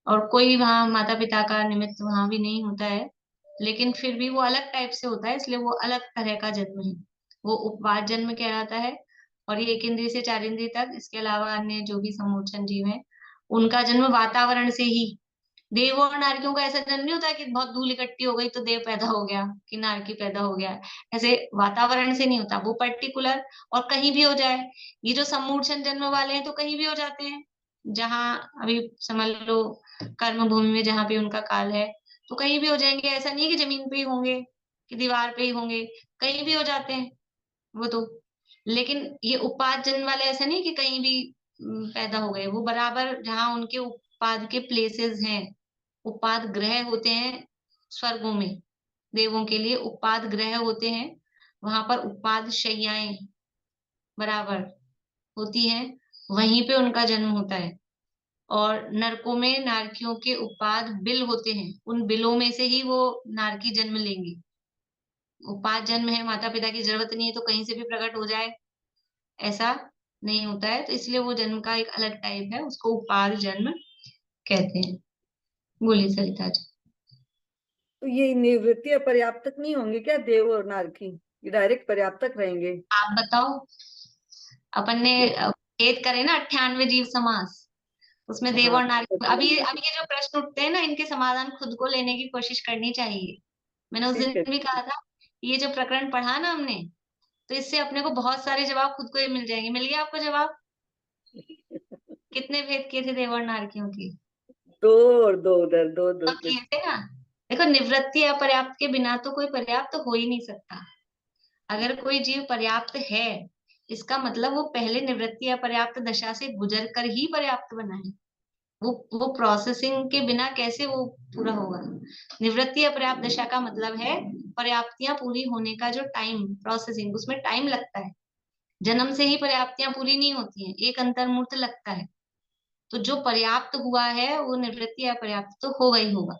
और कोई वहां माता पिता का निमित्त वहां भी नहीं होता है, लेकिन फिर भी वो अलग टाइप से होता है, इसलिए वो अलग तरह का जन्म है, वो उपवाद जन्म कहलाता है। और ये 1 इंद्रिय से 4 इंद्रिय तक, इसके अलावा अन्य जो भी समोच्चन जीव हैं उनका जन्म वातावरण से ही। देव और नारकियों का ऐसा जन्म नहीं होता कि बहुत धूल इकट्ठी हो गई तो देव पैदा हो गया कि नारकी पैदा हो गया, ऐसे वातावरण से नहीं होता, वो पर्टिकुलर और कहीं भी हो जाए। ये जो समूर्छन जन्म वाले हैं तो कहीं भी हो जाते हैं, जहां अभी समझ लो कर्म भूमि में जहां पे उनका काल है तो कहीं भी हो जाएंगे, ऐसा नहीं है कि जमीन पे ही होंगे कि दीवार पे ही होंगे, कहीं भी हो जाते हैं वो तो। लेकिन ये उपाद जन्म वाले ऐसा नहीं कि कहीं भी पैदा हो गए, वो बराबर जहां उनके उपाद के प्लेसेस हैं, उपाद ग्रह होते हैं स्वर्गों में, देवों के लिए उपाद ग्रह होते हैं, वहां पर उपाद शैयाएं बराबर होती हैं, वहीं पे उनका जन्म होता है। और नरकों में नारकियों के उपाद बिल होते हैं, उन बिलों में से ही वो नारकी जन्म लेंगी। उपाद जन्म है, माता पिता की जरूरत नहीं है तो कहीं से भी प्रकट हो जाए, ऐसा नहीं होता है, तो इसलिए वो जन्म का एक अलग टाइप है, उसको उपाद जन्म कहते हैं। बोलिए सरिता जी। तो ये निवृत्ति पर्याप्तक नहीं होंगे क्या देव और नारकी, ये डायरेक्ट पर्याप्तक रहेंगे? आप बताओ, अपन ने भेद करे ना 98 जीव समास, उसमें देव हाँ और नारी, अभी अभी ये जो प्रश्न उठते हैं ना इनके समाधान खुद को लेने की कोशिश करनी चाहिए। मैंने उस दिन ठीक है। भी कहा था, ये जो प्रकरण पढ़ा ना हमने, तो इससे अपने को बहुत सारे जवाब खुद को ही मिल जाएंगे। मिल गया आपको जवाब? कितने भेद किए थे देव और नारकियों के? 2 और 2 उधर, 2 2 तो किए थे ना। देखो, निवृत्ति अपर्याप्त के बिना तो कोई पर्याप्त हो ही नहीं सकता। अगर कोई जीव पर्याप्त है, इसका मतलब वो पहले निवृत्ति अपर्याप्त दशा से गुजर कर ही पर्याप्त बना है। वो प्रोसेसिंग के बिना कैसे वो पूरा होगा? निवृत्ति अपर्याप्त दशा का मतलब है पर्याप्तियां पूरी होने का जो टाइम, प्रोसेसिंग, उसमें टाइम लगता है। जन्म से ही पर्याप्तियां पूरी नहीं होती हैं, एक अंतर्मुहूर्त लगता है। तो जो पर्याप्त हुआ है वो निवृत्ति अपर्याप्त तो होगा ही होगा।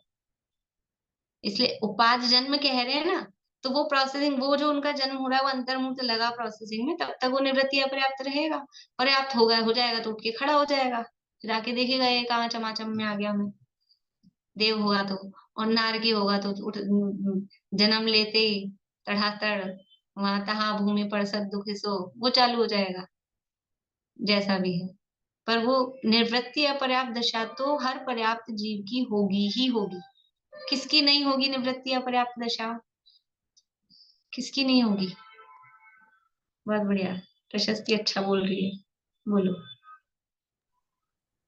इसलिए उपाद जन्म कह रहे हैं ना, तो वो प्रोसेसिंग, वो जो उनका जन्म हो रहा है वो अंतर्मुहूर्त लगा प्रोसेसिंग में, तब तक वो निवृत्ति अपर्याप्त रहेगा। पर्याप्त होगा, हो जाएगा तो उठ के खड़ा हो जाएगा, फिर आके देखेगा ये कहाँ चमाचम में आ गया मैं। देव होगा तो, और नारकी होगा तो उठ, जन्म लेते ही तड़ातड़ वहां तहाँ भूमि पर सद दुख सो, वो चालू हो जाएगा जैसा भी है। पर वो निवृत्ति अपर्याप्त दशा तो हर पर्याप्त जीव की होगी ही होगी। किसकी नहीं होगी निवृत्ति अपर्याप्त दशा? किसकी नहीं होगी? बहुत बढ़िया, प्रशस्ति अच्छा बोल रही है, बोलो।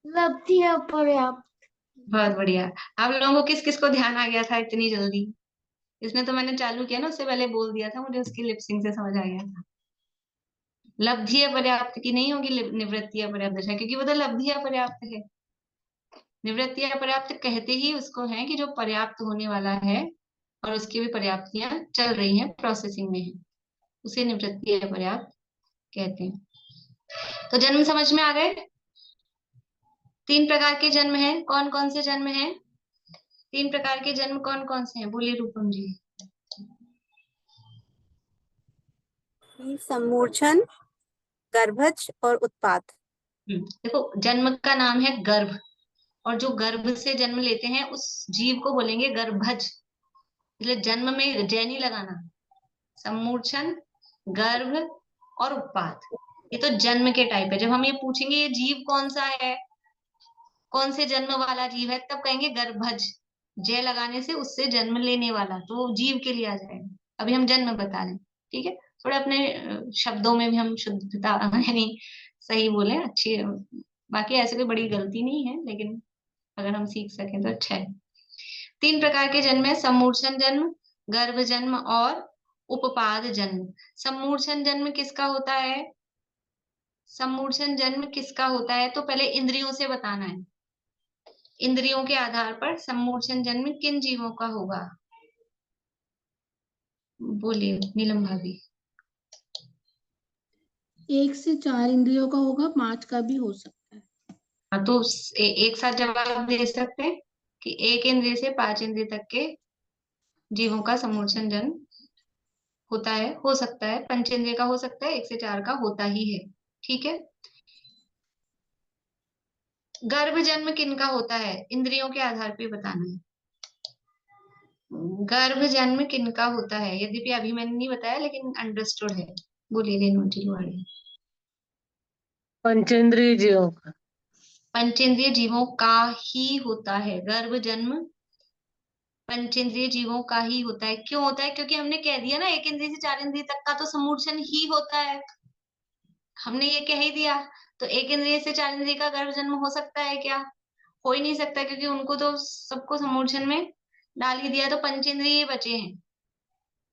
लब्धि अपर्याप्त। बहुत बढ़िया। आप लोगों को किस किस को ध्यान आ गया था इतनी जल्दी? इसमें तो मैंने चालू किया ना, उससे पहले बोल दिया था, मुझे उसकी लिपसिंग से समझ आ गया था। लब्धि अपर्याप्त की नहीं होगी निवृत्ति अपर्याप्त दशा, क्योंकि वो तो लब्धि अपर्याप्त है। निवृत्ति अपर्याप्त कहते ही उसको है कि जो पर्याप्त होने वाला है और उसकी भी पर्याप्तियां चल रही हैं, प्रोसेसिंग में है, उसे निवृत्ति अपर्याप्त कहते हैं। तो जन्म समझ में आ गए? 3 प्रकार के जन्म हैं, कौन कौन से जन्म हैं? 3 प्रकार के जन्म कौन कौन से हैं? बोलिए रूपम जी। समूर्छन, गर्भज और उत्पात। देखो, जन्म का नाम है गर्भ, और जो गर्भ से जन्म लेते हैं उस जीव को बोलेंगे गर्भज। इसलिए जन्म में जय नहीं लगाना। समूर्छन, गर्भ और उत्पात, ये तो जन्म के टाइप है। जब हम ये पूछेंगे ये जीव कौन सा है, कौन से जन्म वाला जीव है, तब कहेंगे गर्भज। जय लगाने से उससे जन्म लेने वाला, तो वो जीव के लिए आ जाएगा। अभी हम जन्म बता रहे हैं, ठीक है? थोड़े अपने शब्दों में भी हम शुद्धता यानी सही बोले, अच्छी है। बाकी ऐसे कोई बड़ी गलती नहीं है, लेकिन अगर हम सीख सकें तो अच्छा है। 3 प्रकार के जन्म है, सम्मूर्छन जन्म, गर्भ जन्म और उपपाद जन्म। सम्मूर्छन जन्म किसका होता है? सम्मूर्छन जन्म किसका होता है तो पहले इंद्रियों से बताना है। इंद्रियों के आधार पर सम्मूर्छन जन्म किन जीवों का होगा? बोलिए नीलम भाभी। 1 से 4 इंद्रियों का होगा, 5 का भी हो सकता है। हाँ, तो एक साथ जवाब दे सकते हैं कि 1 इंद्रिय से 5 इंद्रिय तक के जीवों का सम्मूर्छन जन्म होता है, हो सकता है। पंचेंद्रिय का हो सकता है, 1 से 4 का होता ही है। ठीक है। गर्भ जन्म किनका होता है? इंद्रियों के आधार पे बताना है। गर्भ जन्म किनका होता है? यद्यपि अभी मैंने नहीं बताया, लेकिन अंडरस्टूड है। बोलिए रेणु जी वाले। पंचेंद्रिय जीवों का। पंचेंद्रिय जीवों का ही होता है गर्भ जन्म। पंचेंद्रिय जीवों का ही होता है। क्यों होता है? क्योंकि हमने कह दिया ना 1 इंद्रिय से 4 इंद्रिय तक का तो सम्मूर्छन ही होता है, हमने ये कह ही दिया। तो 1 इंद्रिय से 4 इंद्रिय का गर्भ जन्म हो सकता है क्या? हो ही नहीं सकता, क्योंकि उनको तो सबको सम्मूर्छन में डाल ही दिया, तो पंचेंद्रिय बचे हैं।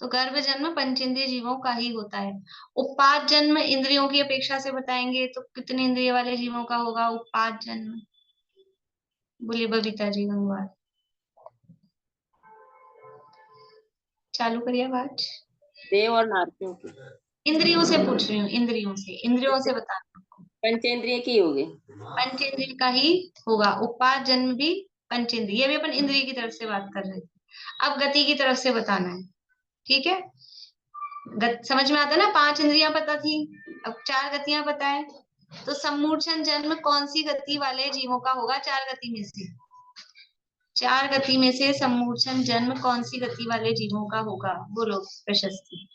तो गर्भ जन्म पंचेंद्रिय जीवों का ही होता है। उत्पाद जन्म इंद्रियों की अपेक्षा से बताएंगे तो कितने इंद्रिय वाले जीवों का होगा उत्पाद जन्म? बोलिए बबीता जी गंगवार। चालू करिए आवाज। देव और नारकियों की। इंद्रियों से पूछ रही हूँ, इंद्रियों से बताना। पंचेंद्रिय की होगी। पंचेंद्रिय का ही होगा। उत्पाद जन्म भी पंचेंद्रिय, ये भी अपन इंद्रिय की तरफ से बात कर रहे थे। अब गति की तरफ से बताना है। ठीक है। समझ में आता है ना? 5 इंद्रियां पता थी, अब 4 गतियां पता है। तो सम्मूर्छन जन्म कौन सी गति वाले जीवों का होगा? 4 गति में से। 4 गति में से सम्मूर्छन जन्म कौन सी गति वाले जीवों का होगा? बोलो प्रशस्ति।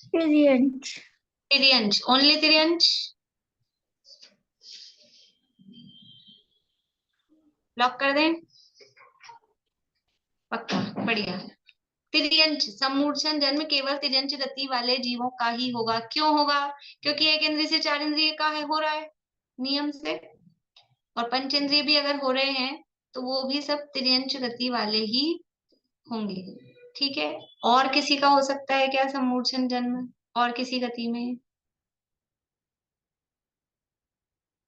तिर्यंच। तिर्यंच, ओनली तिर्यंच। लॉक कर दें? पक्का, बढ़िया। तिर्यंच सम्मूर्छन जन्म केवल तिर्यंच गति वाले जीवों का ही होगा। क्यों होगा? क्योंकि 1 इंद्रिय से 4 इंद्रिय का है, हो रहा है नियम से, और पंचेंद्रिय भी अगर हो रहे हैं तो वो भी सब तिर्यंच गति वाले ही होंगे। ठीक है। और किसी का हो सकता है क्या सम्मूर्छन जन्म? और किसी गति में?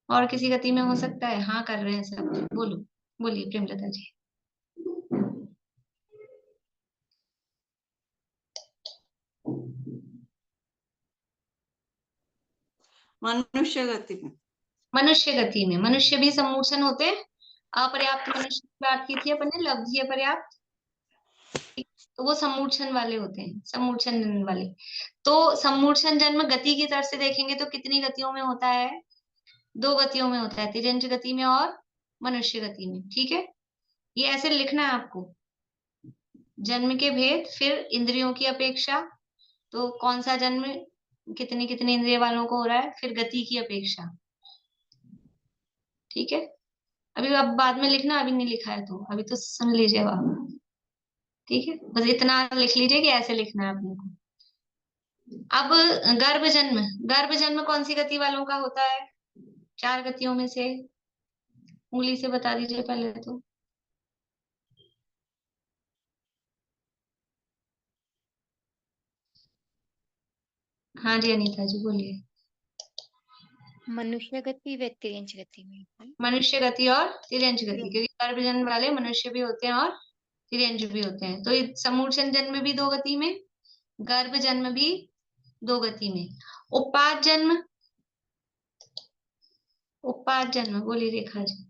और किसी गति में हो सकता है? हाँ कर रहे हैं सब। बोलो, बोलिए प्रेमलता जी। मनुष्य गति में। मनुष्य गति में, मनुष्य भी सम्मूर्छन होते हैं। अपर्याप्त मनुष्य की बात की थी अपन ने, लब्धि अपर्याप्त, तो वो सम्मूर्छन वाले होते हैं, सम्मूर्छन जन्म वाले। तो सम्मूर्छन जन्म गति की तरफ से देखेंगे तो कितनी गतियों में होता है? 2 गतियों में होता है, तिर्यंच गति में और मनुष्य गति में। ठीक है। ये ऐसे लिखना है आपको, जन्म के भेद, फिर इंद्रियों की अपेक्षा, तो कौन सा जन्म कितनी कितनी इंद्रिय वालों को हो रहा है, फिर गति की अपेक्षा। ठीक है। अभी अब बाद में लिखना, अभी नहीं लिखा है तो अभी तो सुन लीजिए आप। ठीक है, बस इतना लिख लीजिए कि ऐसे लिखना है अपने को। अब गर्भ जन्म, गर्भ जन्म कौन सी गति वालों का होता है? 4 गतियों में से उंगली से बता दीजिए पहले तो। हाँ जी अनीता जी बोलिए। मनुष्य गति व तिर्यंच गति में होता है। मनुष्य गति और तिर्यंच गति, क्योंकि गर्भ जन्म वाले मनुष्य भी होते हैं और तिर्यंच भी होते हैं। तो सम्मूर्छन जन्म भी 2 गति में, गर्भ जन्म भी 2 गति में। उत्पाद जन्म, उत्पाद जन्म बोलिए रेखा जी।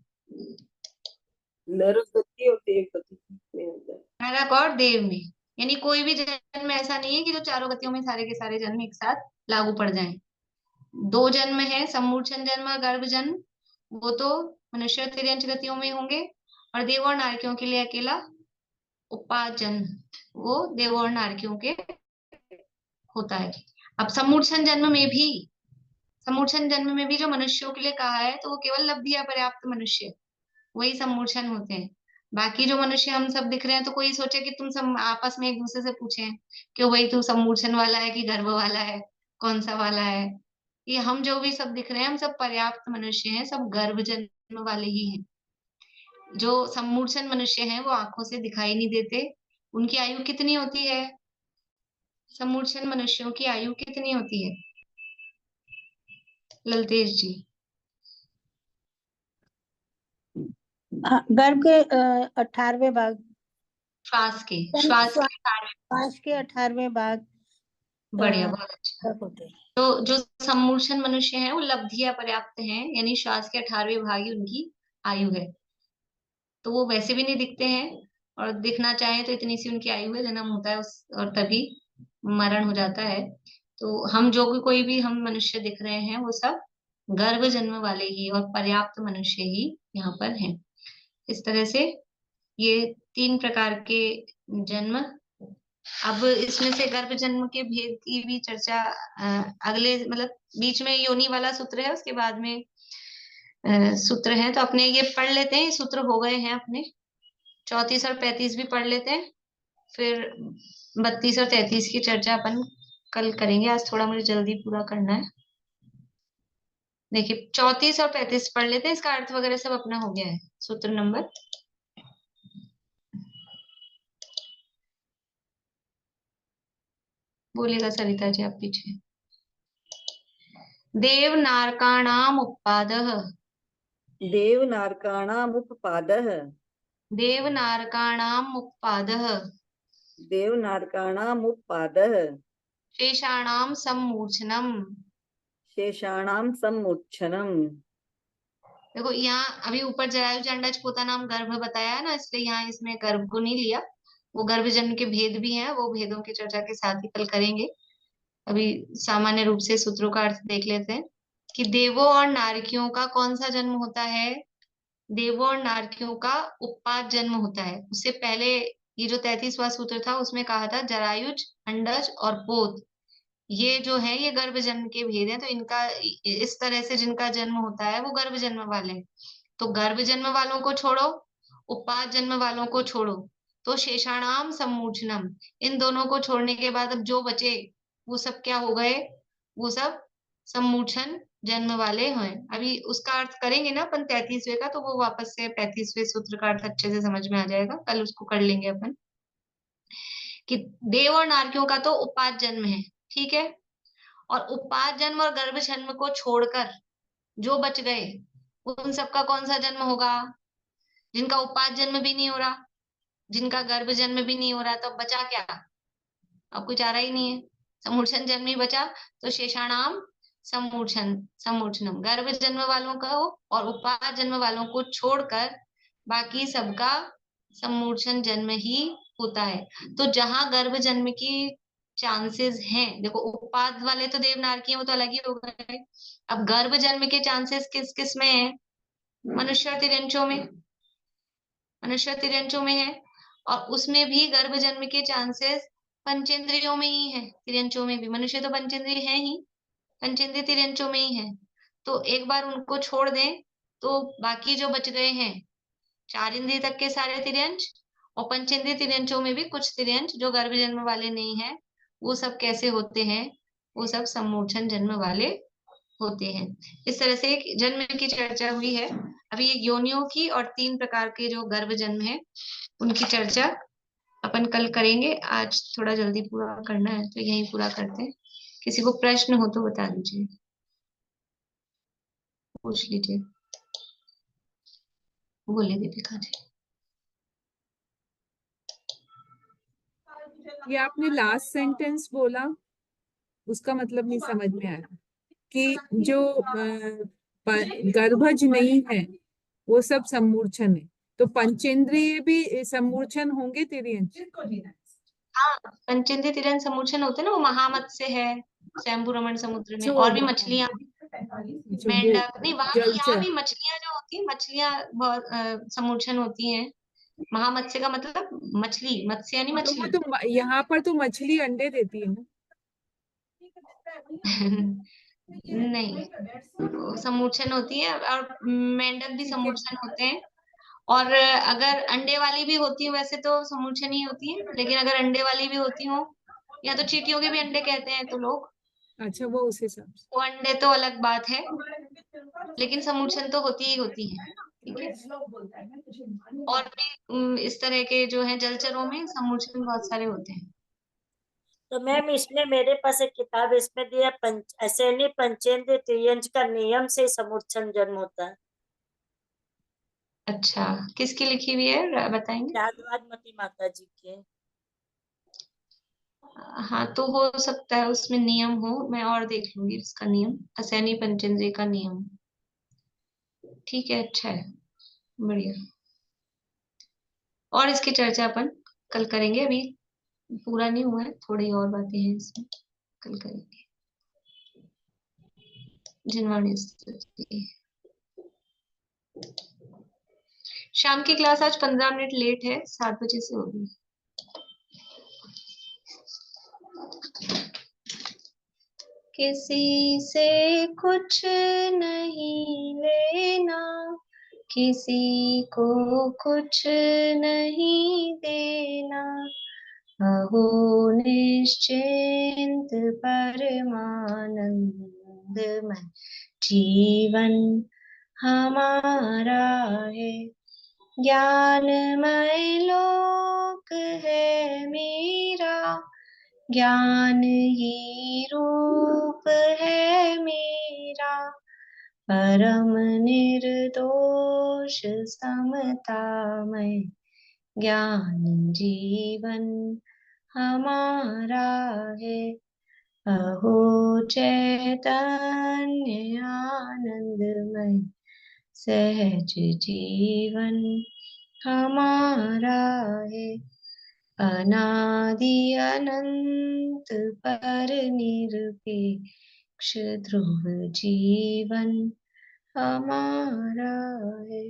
नरक गति और देव गति में होता है। नरक और देव में, यानी कोई भी जन्म ऐसा नहीं है कि जो चारों गतियों में सारे के सारे जन्म एक साथ लागू पड़ जाएं। 2 जन्म है, सम्मूर्छन जन्म और गर्भ जन्म, वो तो मनुष्य और तिर्यंच गतियों में होंगे। और देव और नारकियों के लिए अकेला उत्पाद जन्म, वो देव और नारकियों के होता है। अब सम्मूर्छन जन्म में भी, सम्मूर्छन जन्म में भी जो मनुष्यों के लिए कहा है तो वो केवल लब्धि अपर्याप्त मनुष्य, वही सम्मूर्छन होते हैं। बाकी जो मनुष्य हम सब दिख रहे हैं, तो कोई सोचे कि तुम सब आपस में एक दूसरे से पूछें कि भाई तू सम्मूर्छन वाला है कि गर्भ वाला है, कौन सा वाला है। ये हम जो भी सब दिख रहे हैं, हम सब पर्याप्त मनुष्य हैं, सब गर्भ जन्म वाले ही हैं। जो सम्मूर्छन मनुष्य हैं वो आंखों से दिखाई नहीं देते। उनकी आयु कितनी होती है? सम्मूर्छन मनुष्यों की आयु कितनी होती है ललतेश जी? गर्भ के 18वें भाग, श्वास के 18वें। श्वास के 18वें भाग बढ़िया, बहुत अच्छा। तक होते हैं। तो जो सम्मूर्छन मनुष्य हैं वो लब्धियां पर्याप्त हैं, यानी श्वास के 18वें भाग ही उनकी आयु है। तो वो वैसे भी नहीं दिखते हैं, और दिखना चाहे तो इतनी सी उनकी आयु है, जन्म होता है और तभी मरण हो जाता है। तो हम जो भी कोई भी हम मनुष्य दिख रहे हैं वो सब गर्भ जन्म वाले ही और पर्याप्त मनुष्य ही यहाँ पर हैं। इस तरह से ये 3 प्रकार के जन्म। अब इसमें से गर्भ जन्म के भेद की भी चर्चा अगले, मतलब बीच में योनि वाला सूत्र है, उसके बाद में सूत्र है, तो अपने ये पढ़ लेते हैं। ये सूत्र हो गए हैं अपने, 34 और 35 भी पढ़ लेते हैं, फिर 32 और 33 की चर्चा अपन कल करेंगे। आज थोड़ा मुझे जल्दी पूरा करना है। देखिए 34 और 35 पढ़ लेते हैं, इसका अर्थ वगैरह सब अपना हो गया है। सूत्र नंबर, बोलिएगा सरिता जी आप पीछे। देव नारकाणाम उत्पादः, देव नारकाणाम उपपादः, देव नारकाणाम उत्पादः, देव नारकाणाम उपपादः, शेषाणाम सम्मूर्छनम। शेषाणाम सम्मुच्छनम। देखो यहाँ अभी ऊपर जरायु अंडज पोता नाम गर्भ बताया है ना, इसलिए यहाँ इसमें गर्भ को नहीं लिया। वो गर्भ जन्म के भेद भी हैं, वो भेदों की चर्चा के साथ ही कल करेंगे। अभी सामान्य रूप से सूत्रों का अर्थ देख लेते हैं कि देवों और नारकियों का कौन सा जन्म होता है? देवों और नारकियों का उत्पाद जन्म होता है। उससे पहले ये जो 33वां सूत्र था उसमें कहा था जरायुज, अंडज और पोत, ये जो है ये गर्भ जन्म के भेद हैं। तो इनका इस तरह से जिनका जन्म होता है वो गर्भ जन्म वाले हैं। तो गर्भ जन्म वालों को छोड़ो, उत्पाद जन्म वालों को छोड़ो, तो शेषाणाम सम्मूर्छनम, इन दोनों को छोड़ने के बाद अब जो बचे वो सब क्या हो गए? वो सब सम्मूर्छन जन्म वाले हैं। अभी उसका अर्थ करेंगे ना अपन 33वें का, तो वो वापस से 35वें सूत्र का अर्थ अच्छे से समझ में आ जाएगा, कल उसको कर लेंगे अपन। कि देव और नारकियों का तो उत्पाद जन्म है, ठीक है, और उत्पाद जन्म और गर्भ जन्म को छोड़कर जो बच गए उन सबका कौन सा जन्म होगा? जिनका उत्पाद जन्म भी नहीं हो रहा, जिनका गर्भ जन्म भी नहीं हो रहा, तो बचा क्या? अब कुछ आ रहा ही नहीं है, सम्मूर्छन जन्म ही बचा। तो शेषाणाम सम्मूर्छन सम्मूर्छनम, गर्भ जन्म वालों का और उत्पाद जन्म वालों को छोड़कर बाकी सबका सम्मूर्छन जन्म ही होता है। तो जहां गर्भ जन्म की चांसेस हैं, देखो उत्पाद वाले तो देवनारकी हैं, वो तो अलग ही हो गए। अब गर्भ जन्म के चांसेस किस किस में है? मनुष्य और तिर्यंचों में, मनुष्य और तिर्यंचों में है। और उसमें भी गर्भ जन्म के चांसेस पंचेंद्रियों में ही है, तिर्यंचों में भी। मनुष्य तो पंचेंद्रिय है ही, पंचेंद्रिय तिर्यंचों में ही है। तो एक बार उनको छोड़ दें तो बाकी जो बच गए हैं 4 इंद्रिय तक के सारे तिर्यंच, और पंचेंद्रिय तिर्यंचों में भी कुछ तिर्यंच जो गर्भ जन्म वाले नहीं है, वो सब कैसे होते हैं? वो सब सम्मोचन जन्म वाले होते हैं। इस तरह से एक जन्म की चर्चा हुई है। अभी ये योनियों की और 3 प्रकार के जो गर्भ जन्म है उनकी चर्चा अपन कल करेंगे। आज थोड़ा जल्दी पूरा करना है तो यही पूरा करते हैं। किसी को प्रश्न हो तो बता दीजिए, पूछ लीजिए। बोलिए दीपिका जी। ये आपने लास्ट सेंटेंस बोला, उसका मतलब नहीं समझ में आया कि जो गर्भज नहीं है वो सब सम्मूर्छन है, तो पंचेंद्रिय भी सम्मूर्छन होंगे तिर्यंच? हाँ, पंचेंद्रिय तिर्यंच सम्मूर्छन होते हैं ना, वो महामत्स्य है शंभु रमण समुद्र में, जो और भी मछलियां, मेंढक नहीं, वहां भी, यहाँ जलचर भी मछलियां जो होती है, मछलियां बहुत सम्मूर्छन होती हैं। महामत्स्य का मतलब मछली, मत्स्य यानी तो वो मछली। तो यहाँ पर तो मछली अंडे देती है ना? नहीं, वो सम्मूर्छन होती है, और मेंढक भी सम्मूर्छन होते हैं। और अगर अंडे वाली भी होती है, वैसे तो समूचन ही होती है, लेकिन अगर अंडे वाली भी होती हो, या तो चींटियों के भी अंडे कहते हैं तो लोग, अच्छा वो उस हिसाब से। वो अंडे तो अलग बात है, लेकिन समूचन तो होती ही होती है। ठीक है। और भी इस तरह के जो है जलचरों में समूचन बहुत सारे होते हैं। तो मैम इसमें मेरे पास एक किताब है, इसमें दिया असैनी पंचेंद्र त्रियंज का नियम से समूर्छन जन्म होता है। अच्छा, किसकी लिखी हुई है बताएंगे? यादवादमती माता जी के। हाँ, तो हो सकता है उसमें नियम हो, मैं और देख लूंगी उसका नियम, असैनी पंचेंद्रिय का नियम। ठीक है, अच्छा है, बढ़िया। और इसकी चर्चा अपन कल करेंगे, अभी पूरा नहीं हुआ है, थोड़ी और बातें हैं इसमें, कल करेंगे। जिनवाणी स्तुति। शाम की क्लास आज 15 मिनट लेट है, 7 बजे से होगी। किसी से कुछ नहीं लेना, किसी को कुछ नहीं देना, अहो निश्चिंत परमानंदमय जीवन हमारा है। ज्ञानमय लोक है मेरा, ज्ञान ही रूप है मेरा, परम निर्दोष समतामय ज्ञान जीवन हमारा है। अहो चैतन्य आनंदमय सहज जीवन हमारा है। अनादि अनंत पर निरपेक्ष ध्रुव जीवन हमारा है।